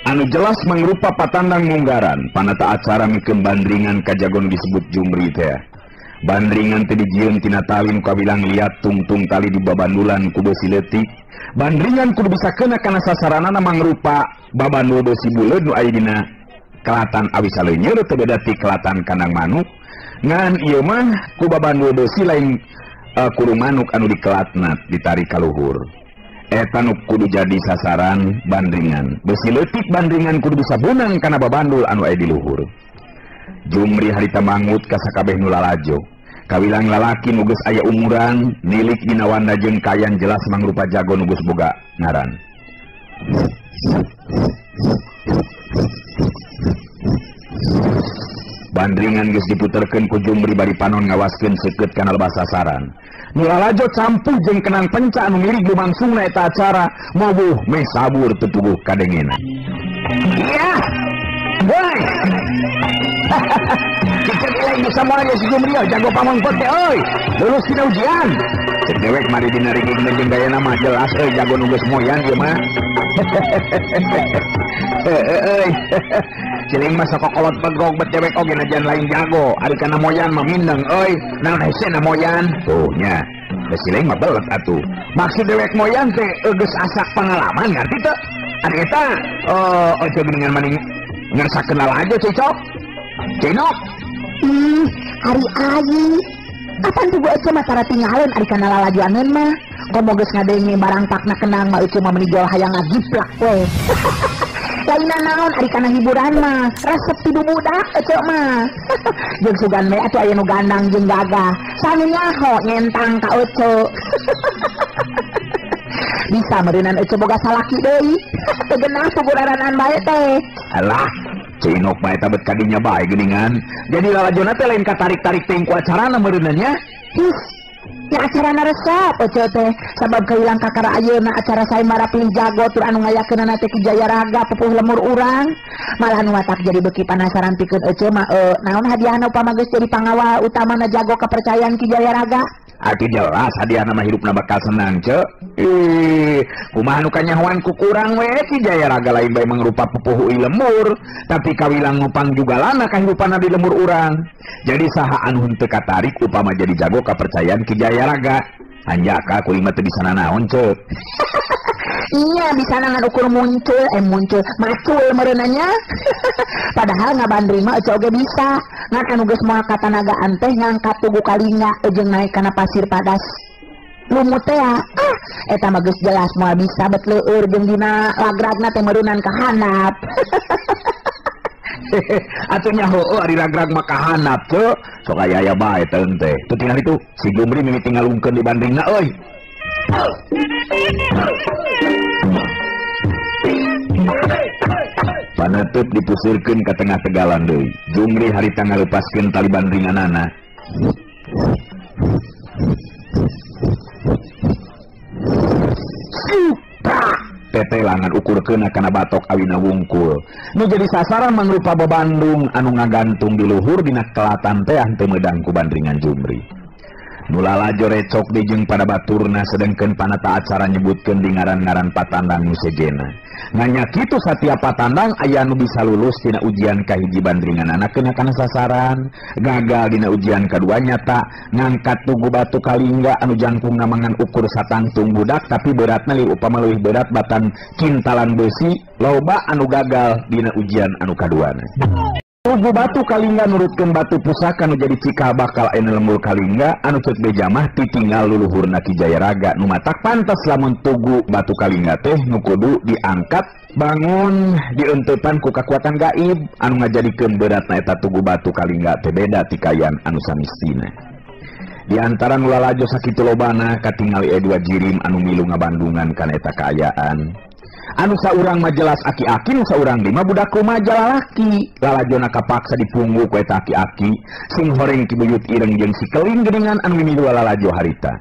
Anu jelas mangrupa patandang munggaran panata acara mikeun bandringan ka jago nu disebut Jumri teh. Bandringan teh dijieun tina tali nu kawilang liat tungtung tali di babandulan ku beusi leutik. Bandringan kudu bisa keuna kana sasaranana mangrupa babandu beusi buleud nu aya dina kelatan awi saleunyeur teu beda ti kelatan kandang manuk. Ngan ieu mah ku babandu beusi lain kudu manuk anu dikelatna ditarik ka luhur. Eta nu kudu jadi sasaran bandringan. Beusi leutik bandringan kudu bisa bunang kana babandul anu aya di luhur. Jumri harita mangut ka sakabeh Nulalajo. Kawilang lalaki nu geus aya umuran, nilik dina wanda jeung kayan jelas mangrupa jago nu geus boga ngaran. Bandringan geus diputerkeun ku Jumri bari panon ngawaskeun seukeut kana lebah sasaran. Nulalajo campuh jeung kenang penca anu mirig lumangsungna eta acara, mobuh meh sabur tutubuh kadengena. Iya. Woi. Kita nilai bisa mulai si Jumri jago Pamongpok teh euy. Lulus tina ujian. Cek dewek mari dina rigi jeung gayana mah jelas euy jago nu geus moyan ieu mah. Euy. Ciling mah sakokolot pegog bet dewek oge najan lain jago. Ari kana moyan mah mindeng euy. Naon hese na moyan? Tuh nya. Ciling mah belet atuh. Maksud dewek moyan teh geus asak pengalaman ngarti teu? Ari eta ojo geuningan maning ngerasa kenal aja cicok. Cinok. Ari ayi. Apaan tuh ece mah tara tinggalin ari kana lalajuaneun mah. Komo geus ngadenge barang takna kenang mah ece mah menijol hayang ngajiplak we. Lainna naon ari kana hiburan mah. Resep tidu budak ece mah. Jeung sugan we atuh aya nu gandang jeung gagah. Sanu nyaho nyentang ka ece. bisa meureunnan ece boga salaki deui. Tegenah puguraran bae teh. Alah, Cinok bae tabet kadinya bae geuningan. Jadi lalajona teh lain katarik-tarik teh ku acarana meureunna nya. Ya acarana resep ece teh sabab kailang kakara ayeuna acara sayembara pilih jago tur anu ngayakeunana teh Ki Jaya Raga pupuh lemur urang. Malah nu watak jadi beuki penasaran pikeun ece mah naon hadiahna upama geus jadi pangawal utamana jago kepercayaan Ki Jaya Raga. Atuh jelas hadiahna mah hidupna bakal senang, Cek. Kumaha nu kanyahoan ku kurang we Ki Jaya Raga lain bae mangrupa pupuh ui lemur, tapi kawilang nupang juga lana kahidupanna di lemur urang. Jadi saha anu henteu katarik upama jadi jago kepercayaan Ki Jaya Raga. Anjaka kuring mah teu bisa nanaon, Cek. Iya bisa nangan ukur muncul macul merenanya. Padahal ngabandring mah ece oge bisa ngan anu geus moal katanagaan teh ngangkat tugu kalinga jeung naik kana pasir padas lumut teh eta mah geus jelas moal bisa bet leueur jeung dina lagragna teh meureunnan ka handap. Atuh nya heueuh ari ragrag mah ka handap, Cek. Sok aya bae teh teh. Teu tinggal itu si Jumri mimiti ngalungkeun di bandingna euy. Panetup dipusirkeun ka tengah tegalan deui. Jumri harita ngalepaskeun tali bandringanana. Tete langan ukurkeun kana batok awina wungkul. Nu jadi sasaran mangrupa bebandung anu ngagantung di luhur dina kelatan teh teu meudang ku bandringan Jumri. Nulalajo recok dijeng pada baturna sedengkeun panata acara nyebutkeun di ngaran-ngaran patandang nu sejena. Nganya kitu satiap patandang aya nu bisa lulus dina ujian kahiji bandringanana keuna kana sasaran, gagal dina ujian kadua nyata ngangkat tugu batu kalingga anu jangkungna mangan ukur satangtung budak tapi beratna upama leuwih berat batan kintalan besi, loba anu gagal dina ujian anu kaduana. Tugu batu kalingga nurutkeun batu pusaka nu jadi cikal bakal anu lembur kalingga anu ceuk beja mah titinggal luluhurna Ki Jaya Raga nu matak pantes lamun tugu batu kalingga teh nu kudu diangkat bangun dieunteupan ku kakuatan gaib anu ngajadikeun beratna eta tugu batu kalingga teh beda ti kayan anu samistina. Di antara nu lalajo sakitu lobana katingali dua jirim anu milu ngabandungan kana eta kaayaan. Anu saurang mah jelas aki-aki, nu saurang lima budak rumah lalaki. Lalajona kapaksa dipunggu ku eta aki-aki sing horeng ki buyut ireng jeung si keling geuningan anu mimilu lalajo harita.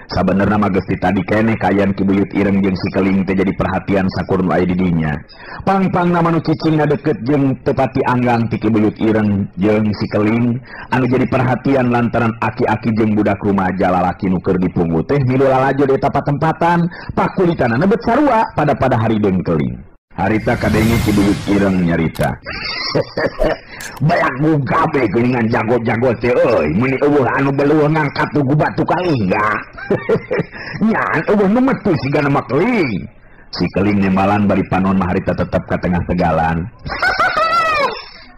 Sabenerna mah geus ditadi keneh kayan ki buyut ireng jeung si keling teh jadi perhatian sakur nu aya di dinya. Pang-pangna manu cicingna deukeut jeung teu pati anggang ti ki buyut ireng jeung si keling anu jadi perhatian lantaran aki-aki jeung budak rumaja lalaki nu keur dipunggu teh milu lalajo di eta patempatan pakulitanana bet sarua pada hari deung keling. Harita kadenge ki buyut ireng nyarita. Bayak mugabe geuningan jago-jago teh euy, meuni eueuh anu beleuh ngangkat tugu batu kalingga. Nyaan eueuh nu metu sigana mah keling. Si keling nembalan bari panon mah harita tetep ka tengah tegalan.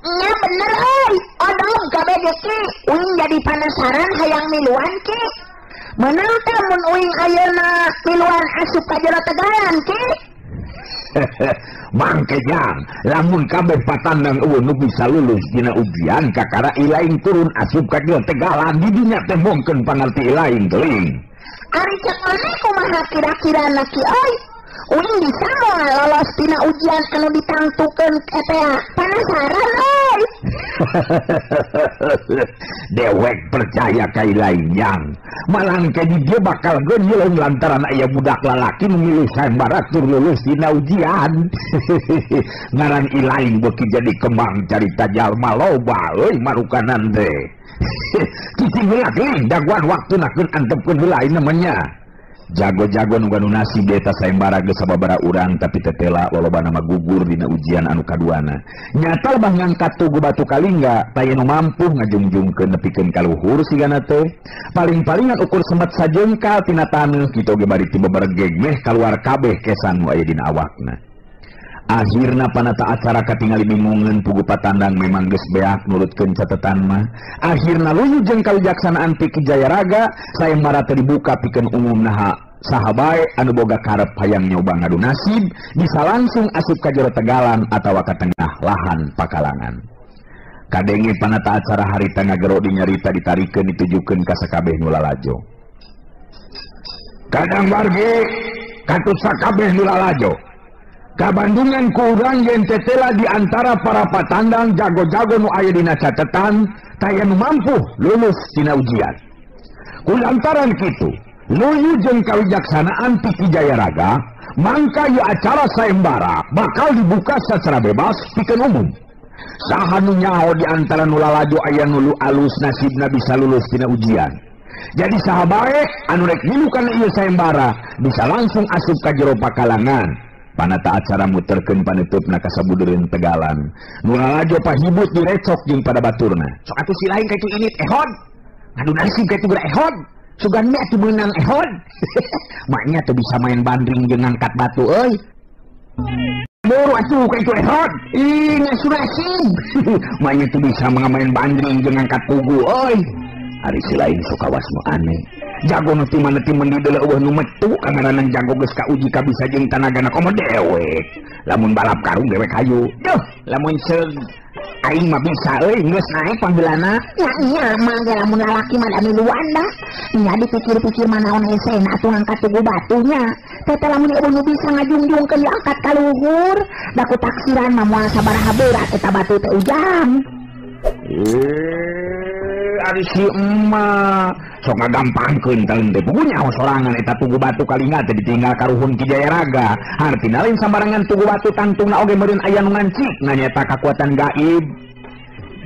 Nya bener euy, odong gabe ki, uing jadi penasaran hayang miluan ki. Meunang teh mun uing ayeuna miluan asup ka jero tegalan ki. Mangkejang lamun kabeh patandang eueuh nu bisa lulus dina ujian kakara ilaing turun asup ka jero tegalan di dinya teh mungkeun pangarti ilaing keling. Ari cek maneh kumaha kira-kirana ki euy? Uing bisa moal lolos dina ujian anu ditangtukeun eta penasaran euy. Dewek percaya ka ilaing yang malang ke dia bakal geunyeuleuh lantaran aya budak lalaki nu milu sayembara tur lulus dina ujian. Ngaran ilaing beuki jadi kembang carita jalma loba euy marukanan teh. Cicing heula geuning daguan waktuna keun antepkeun heula ieu namanya. Jago-jago nu ganu nasib eta sayembara geus sababaraha urang tapi tetela lolobana mah gugur dina ujian anu kaduana. Nyata lebah ngangkat tugu batu kalingga taya nu mampu ngajungjungkeun nepikeun ka luhur sigana teh. Paling-palingan ukur sempat sajengkal tina taneuh kitu ge bari ti bebergeg meh kaluar kabeh kesan nu aya dina awakna. Akhirna panata acara katingali bingungeun pugu patandang memang geus beak nurutkeun catetan mah. Akhirna luyu jeung kawijaksanaan ti Ki Jaya Raga sayembara teh dibuka pikeun umumna saha bae anu boga karep hayang nyoba ngadu nasib bisa langsung asup ka jero tegalan atawa ka tengah lahan pakalangan. Kadenge panata acara harita ngagero dinyarita ditarikeun ditujukeun ka sakabeh nu lalajo. Kadang wargi katut sakabeh nu lalajo kabandungan ku urang yen tetela di antara para patandang jago-jago nu aya dina catetan taya nu mampu lulus tina ujian. Kulantaran kitu luyu jeung kawijaksanaan ti Jaya Raga mangka ieu acara sayembara bakal dibuka secara bebas pikeun umum. Saha nu nyaho di antara nu lalajo aya nu alus nasibna bisa lulus tina ujian. Jadi saha bae anu rek milu kana ieu sayembara bisa langsung asup ka jero pakalangan. Panata acara muterkeun panutupna ka sabudereun tegalan. Nu lalajo pahibut direcok jeung pada baturna. Sok atuh si lain ka itu init ehod. Anu nasib ka itu geura ehod. Sugan mah atuh meunang ehod. Maknya tuh bisa main bandring jeung ngangkat batu euy. Buru atuh ka itu ehod. Ih nasib. Maknya tuh bisa main bandring jeung ngangkat pugu euy. Ari si lain sok awas nu aneh. Jago nu ti mana ti mendidele eueuh nu metu kangaranan jago geus kauji ka bisa jeung tanagana komo dewek. Lamun balap karung dewek hayu. Duh, lamun seug aing mah bisa euy geus naek panggeulana. Ya iya mah ge lamun lalaki mah da miluan dah. Nya dipikir-pikir manaon hesena atuh ngangkat tugu batunya. Teh lamun ieu nu bisa ngajungjungkeun diangkat ka luhur, da ku taksiran mah moal sabaraha berat eta batu teh ujang. Ari si emak sok ngagampangkeun teuing teh pugunya sorangan eta tugu batu kalinga teh ditinggal karuhun Ki Jaya Raga. Artina lain sambarangan tugu batu tangtungna oge meureun aya nu ngancik nanyata kakuatan gaib.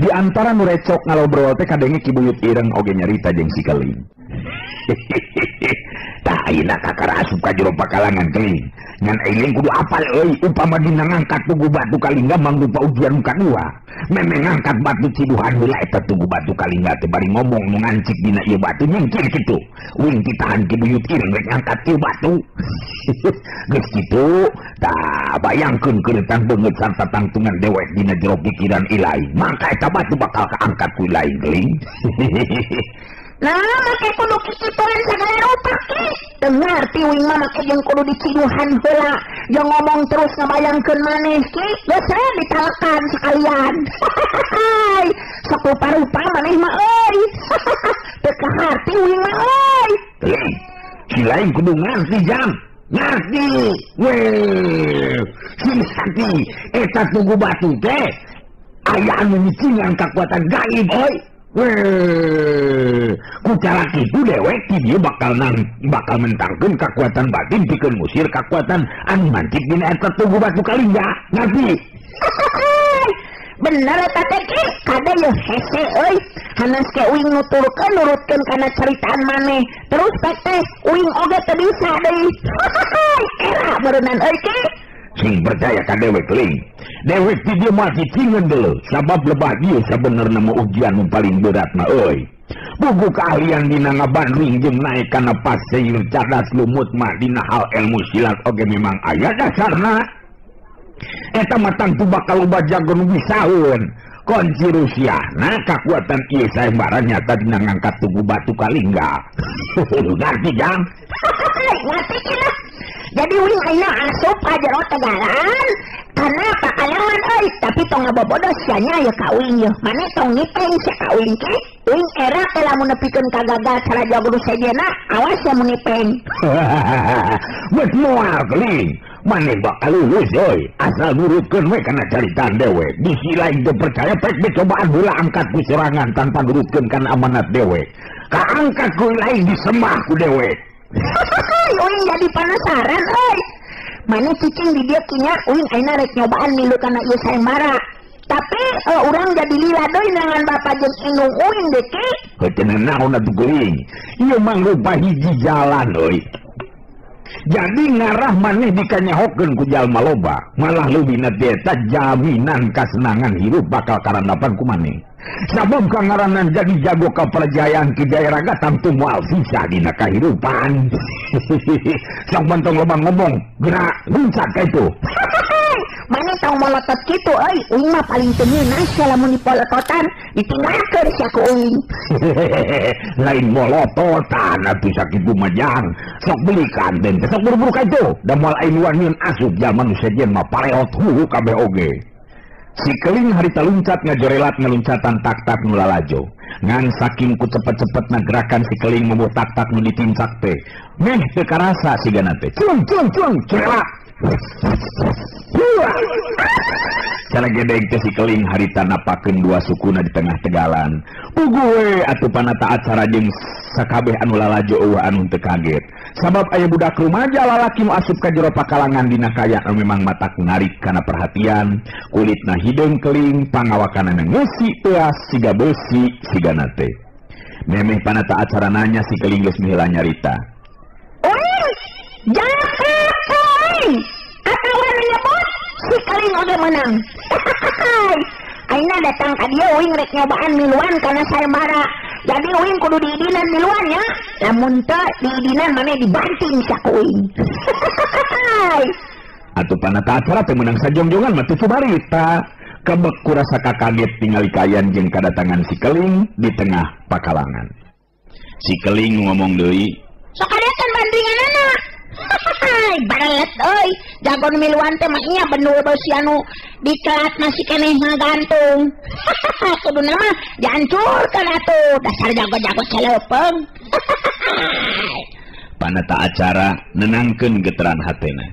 Di antara nu recok ngalobrol teh kadenge Ki Buyut Ireng oge nyarita jeung si Keling. Tah ayeuna kakara asup ka jero pakalangan Keling. Ngan aing kudu apal euy upama dina ngangkat tugu batu kalingga mangrupa ujian kadua. Memang ngangkat batu ciduhan heula eta tugu batu kalingga teh bari ngomong nu ngancik dina ieu batu nyengkir kitu. Uing ditahan Ki Buyut Ireng rek ngangkat ieu batu. Geus kitu, tah bayangkeun keuretan beungeut sarta tangtungan dewek dina jero pikiran ilahi. Mangka eta batu bakal kaangkat ku ilahi Keling. Nah, make kudu kikitoran sagala rupa ki. Dengar ti uing mah make jeung kudu diciduhan heula. Jeung ngomong terus ngabayangkeun maneh ki. Geus ditalekan sekalian. Sok rupa-rupa maneh mah euy. Teu kaharti uing mah euy. Keling, si lain kudu ngarti jam. Ngarti. Weh, si ngarti eta tugu batu teh aya anu micingan kakuatan gaib euy. Weh, ku cara kitu dewek ti dieu bakal mentangkeun kakuatan batin pikeun musir kakuatan anu mancik dina eta tugu batu kalingga. Ngerti? Bener eta teh ki, kade ye hese euy. Hanas ke uing nurutkeun kana caritaan maneh. Terus teh uing oge teu bisa deui. Era beureunan euy ki. Sing percaya ka dewek Keling. Dewek ti dieu mah cicingeun deuleu sabab lebah dieu sabenerna mah ujian nu paling berat mah euy. Buku keahlian dina ngabandring jeung naik kana pasir cerdas lumut mah dina hal ilmu silat oge memang aya dasarna. Eta mah tangtu bakal loba jago nu bisaeun. Kunci Rusiana kakuatan ieu sayembara nyata dina ngangkat tugu batu kalingga. Ngerti jang? Ngerti kina. Jadi uing ayeuna asup ka jero tegalan karena pakalangan euy, tapi tong ngabobodos sia-nya ya ka uing yeuh. Mane tong ngipeng sia ka uing ke. Uing era teh lamun nepikeun ka gagal cara jago sejena, awas ya mun ngipeng. Beut moal Keling. Mane bakal lulus euy, asal nurutkeun we kana caritaan dewek. Di si lain teu percaya pek dicobaan heula angkat ku sorangan tanpa nurutkeun kana amanat dewek. Kaangkat ku lain disembah ku dewek. Uing jadi penasaran euy. Mane cicing di dieu kinya uing ayeuna rek nyobaan milu kana ieu sayembara. Tapi urang jadi lila deui dengan bapak jeung indung uing deh ki. Heuteuna naon atuh Keling. Ieu mangrupa hiji jalan euy. Jadi ngarah maneh dikanyahokeun ku jalma loba, malah leubina eta jaminan kasenangan hirup bakal karandapan ku maneh. Sabab kangaranan jadi jago kaperjayaan Ki Jaya Raga tamtu moal sisa dina kahirupan. Sok bantong loba ngomong, gerak luncat ka itu. Mane tong molotot kitu euy, uing mah paling teu ngeunah lamun dipolototan, ditinggalkeun sia ku uing. Lain molototan atuh sakitu mah jang. Sok beli kanten, sok buru-buru ka itu. Da moal aing wanieun asup jalma nu sejen mah pareot hulu kabeh oge. Si Keling harita luncat ngajorelat ngaluncatan tak-tak nu lalajo. ngan saking ku cepet-cepet na gerakan si keling memutak-tak nu ditincak teh meh teu karasa sigana teh cung curela cara gedeg teh si keling harita napakeun dua sukuna di tengah tegalan puguh we atuh panata acara jeung sakabeh anu lalajo eueuh anu teu kaget sabab aya budak rumaja lalaki nu asup ka jero pakalangan dina kaya anu memang matak narik kana perhatian kulitna hideung keling pangawakanana ngeusi teuas siga beusi sigana teh memeh panata acara nanya si keling geus mihila nyarita jangan keling atau nyebut si keling udah menang aina datang ka dia uing rek nyobaan miluan karena sayembara jadi uing kudu diidinan miluannya lamun teu diidinan mana dibanting sia ku uing atuh panata acara teh menang sajongjongan mah teu cubarita kebek kurasa kaget tingali kayan jeung kadatangan si keling di tengah pakalangan si keling ngomong deui sok kadetan bandringanana baralet euy jagon miluan teh mah nya benul beusi anu dikelat masih keneh ngagantung kuduna mah dihancurkan atuh dasar jago-jago celeupeng panata acara nenangkeun geteran hatena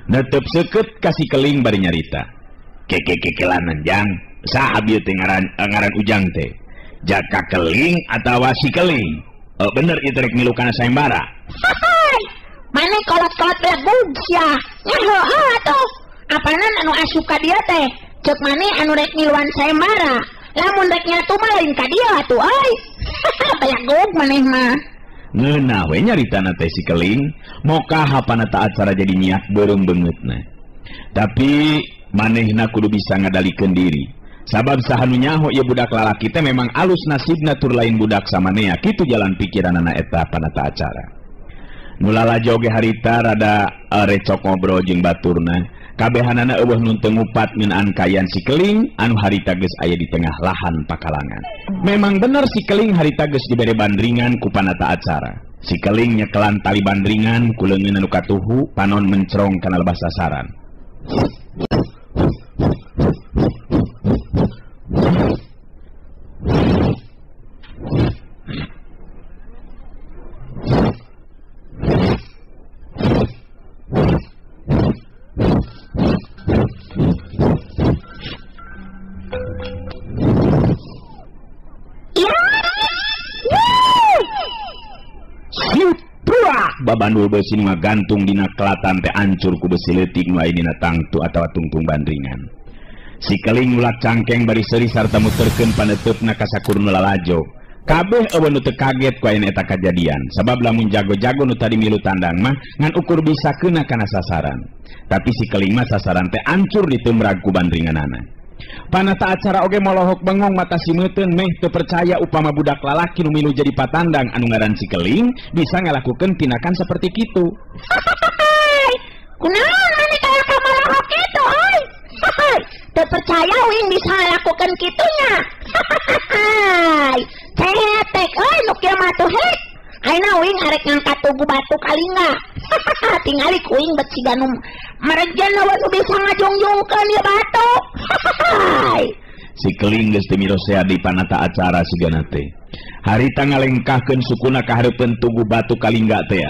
netep seukeut ka si keling bari nyarita kekelanan jang saha abdi teh ngaran ujang teh jaka keling atawa si keling bener ieu rek milu kana sayembara mana kolot-kolot belagug sia nyaho atuh apanan anu asup ka dia teh ceuk maneh anu rek miluan sayembara lamun rek nyatu mah lain ka dia atuh euy belagug maneh mah ngeunah we nyaritana teh si keling mokaha panata acara jadi niat beureum beungeutna tapi manehna kudu bisa ngadalikeun diri sabab sahanu nyaho ieu budak lalaki teh memang alus nasibna tur lain budak samanea kitu jalan pikiranana eta panata acara mulala joge harita rada recok ngobrol jeung baturna kabehanana eueuh nu teu ngupat ngeunaan kayan si keling anu harita geus aya di tengah lahan pakalangan memang bener si keling harita geus dibere bandringan ku panata acara si keling nyekelan tali bandringan ku leungeun anu katuhu panon mencrong kana lebah sasaran babandul beusi nu ngagantung dina kelatan teh ancur ku besi leutik nu aya dina tangtu atawa tungtung bandringan si keling mulak cangkeng bari seuri sarta muterkeun paneteupna ka sakur nu lalajo kabeh eueuh nu teu kaget ku aya eta kajadian sabab lamun jago-jago nu tadi milu tandang mah ngan ukur bisa keuna kana sasaran tapi si keling mah sasaran teh ancur diteumrag ku bandringanana panata acara oge molohok bengong mata simeuteun meh teu percaya upama budak lalaki nu milu jadi patandang anu ngaran si keling bisa ngalakukeun tindakan seperti kitu. Kunaon maneh kaya ka molohok kitu euy? Teu percaya uing bisa ngalakukeun kitunya. Cetek euy nu kieu mah tuh he. Ayeuna uing arek ngangkat tugu batu kalingga. Tingali ku uing bet siga nu marejan nu bisa ngajongjongkeun ieu batu. Si keling geus teu mirosea di panata acara sigana teh. Harita ngalengkahkeun sukuna ka hareupeun tugu batu kalingga teh.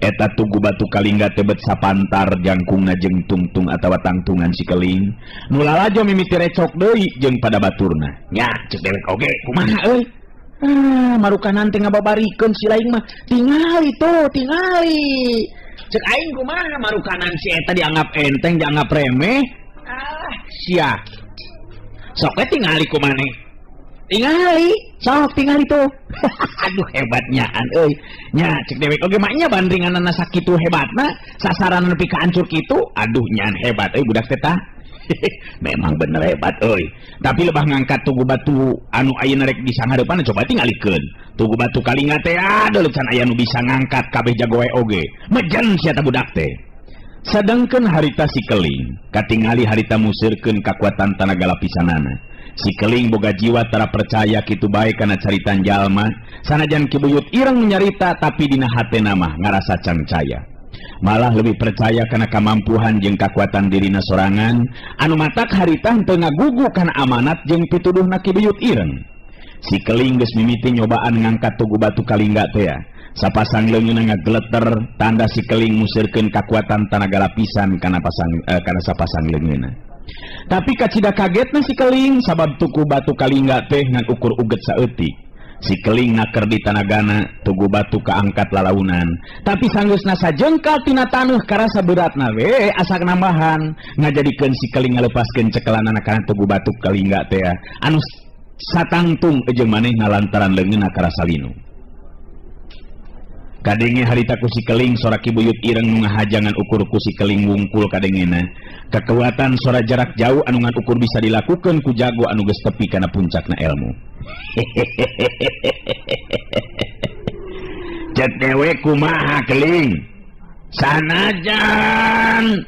Eta tugu batu kalingga teh bet sapantar jangkungna jeung tungtung atawa tangtungan si keling. Nu lalajo mimiti recok deui jeung pada baturna. Nya ceuk dewek oge kumaha euy? Marukanan teh ngababarikeun si laing mah tingali cek aing kumaha marukanan si eta dianggap enteng dianggap remeh sia sok we tingali kumaneh tingali tuh aduh hebatnyaan euy nya cek dewek oge mah nya bandringanna sakitu hebatna sasaran nepi ka hancur kitu aduh nyaan hebat euy budak teh tah memang bener hebat euy tapi lebah ngangkat tugu batu anu ayeuna rek bisa ngareupana coba tingalikeun tugu batu kalingga teh aduh can aya nu bisa ngangkat kabeh jago wae oge mejen sia ta budak teh sadengkeun harita si keling katingali harita musirkeun kakuatan tanaga lapisanana si keling boga jiwa tara percaya kitu bae kana caritan jalma sanajan kibuyut ireng nyarita tapi dina hatena mah ngarasa cancaya malah lebih percaya karena kemampuan jeung kekuatan dirina sorangan anu matak harita henteu ngagugu kana amanat jeung pituduhna kibuyut ireng Si Keling geus mimiti nyobaan ngangkat tugu batu Kalingga teh ya. Sapasang leungeun ngageleter tanda si Keling musirkeun kakuatan tanaga lapisan kana sapasang leungeunna. Tapi kacida kagetna si Keling sabab tugu batu Kalingga teh ngan ukur uget saeutik. Si Keling naker di tanagana tugu batu kaangkat lalaunan. Tapi sanggeusna sajengkal tina taneuh karasa beratna we asa nambahan ngajadikeun si Keling ngalepaskeun cekelanana kana tugu batu Kalingga teh ya. Anu satangtung jeung maneh ngalantaran leungeunna karasa linu. Kadenge harita ku si Keling sora Ki Buyut Ireng nu ngahajangan ukur ku si Keling wungkul kadengena. Kekuatan sora jarak jauh anu ngan ukur bisa dilakukeun ku jago anu geus tepi kana puncakna ilmu. Cek dewe kumaha Keling? Sanajan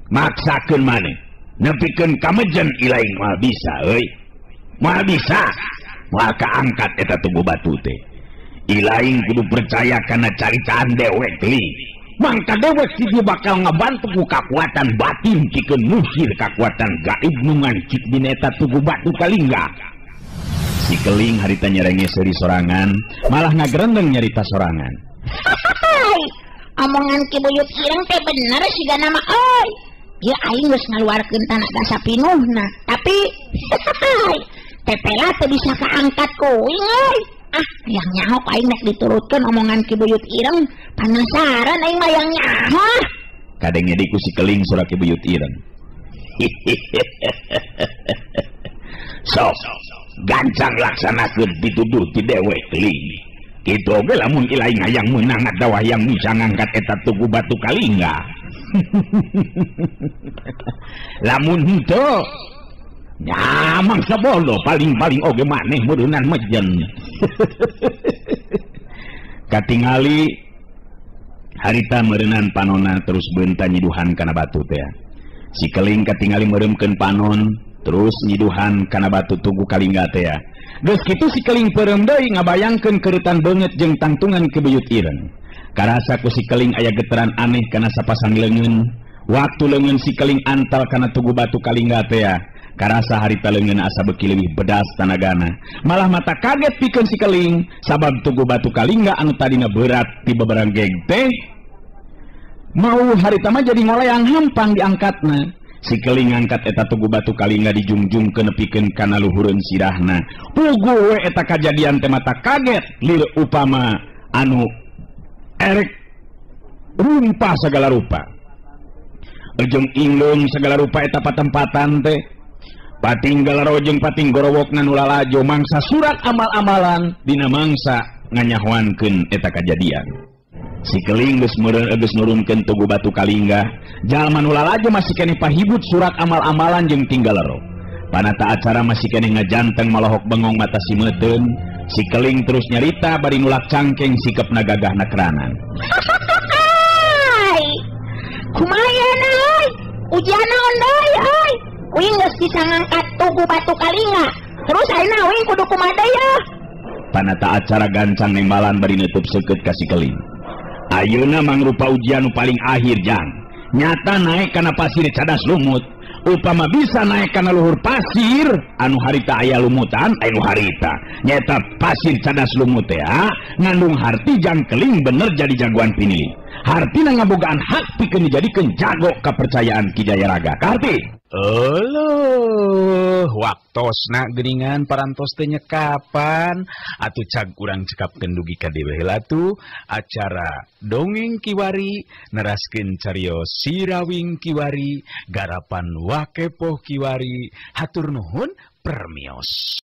maksakeun maneh nepikeun kamejen ilaing moal bisa euy. Moal bisa moal kaangkat eta tugu batu teh. Ilaing kudu percaya karena caritaan dewek Keling. Mangka dewek si dia bakal ngabantu ku kakuatan batin pikeun musir kakuatan gaib nu ngancik dina eta tugu batu Kalingga. Si Keling harita nyerenge seuri sorangan, malah ngagerendeng nyarita sorangan. Omongan Ki Buyut Ireng teh bener siga nama euy. Ieu aing geus ngaluarkeun tanaga sapinuhna, tapi tepela teu bisa kaangkat kuing euy. Yang nyaho aing nek diturutkeun omongan Ki Buyut Ireng, penasaran aing mah yang nyaho. Kadenge di ku si Keling sura Ki Buyut Ireng. Sok gancang laksanakeun pituduh ti dewek Keling. Kitu oge lamun ilaing hayang meunang adawa yang bisa ngangkat eta tugu batu Kalingga. Lamun henteu nyamang sabolo paling-paling oge maneh meureunnan mejen. Katingali harita meureunnan panonna terus beunta nyiduhan kana batu teh. Si Keling katingali meureumkeun panon terus nyiduhan kana batu tugu Kalingga teh. Geus kitu si Keling peureum deui ngabayangkeun keuretan beungeut jeung tangtungan Ki Buyut Ireng. Karasa ku si Keling aya geteran aneh kana sapasang leungeun. Waktu leungeun si Keling antal kana tugu batu Kalingga teh. Karasa harita leungeun asa beuki leuwih bedas tanagana. Malah mata kaget pikeun si Keling sabab tugu batu Kalingga anu tadina berat ti babarang geg teh mau harita mah jadi ngolayang hampang diangkatna. Si Keling ngangkat eta tugu batu Kalingga dijungjungkeun nepikeun kana luhureun sirahna. Pugu we eta kajadian teh mata kaget lil upama anu erek rumpah sagala rupa. Ujung inglung segala rupa eta patempatan teh. Pating galaro jeung pating gorowokna nu lalajo mangsa surat amal-amalan dina mangsa nganyahwankeun eta kajadian. Si Keling geus nurunkeun tugu batu Kalingga, jalma nu lalajo masih keneh pahibut surat amal-amalan jeung tinggalero. Panata acara masih keneh ngajanteng malohok bengong mata simeuteun. Si Keling terus nyarita bari nulak cangkeng sikepna gagahna keranan. Kumaha euy? Ujian naon deui euy? Uing geus bisa ngangkat tugu batu Kalingga. Terus ayeuna uing kudu kumaha deui? Panata acara gancang nembalan bari neutup seukeut ka si Keling. Ayeuna mangrupa ujian nu paling akhir jang. Nyata naik kana pasir cadas lumut. Upama bisa naik kana luhur pasir anu harita aya lumutan, anu harita nyata pasir cadas lumut ya. Ngandung harti jang Keling bener jadi jagoan pinili. Hartina ngabogaan hak pikeun dijadikeun jago kepercayaan Ki Jayaraga. Karti. Eluh, waktosna geuningan parantos teh nyekapan atuh cag urang cekapkeun dugi ka dewe heula tu acara dongeng Kiwari neraskeun cariyos Si Rawing Kiwari garapan Wakepoh Kiwari hatur nuhun permios.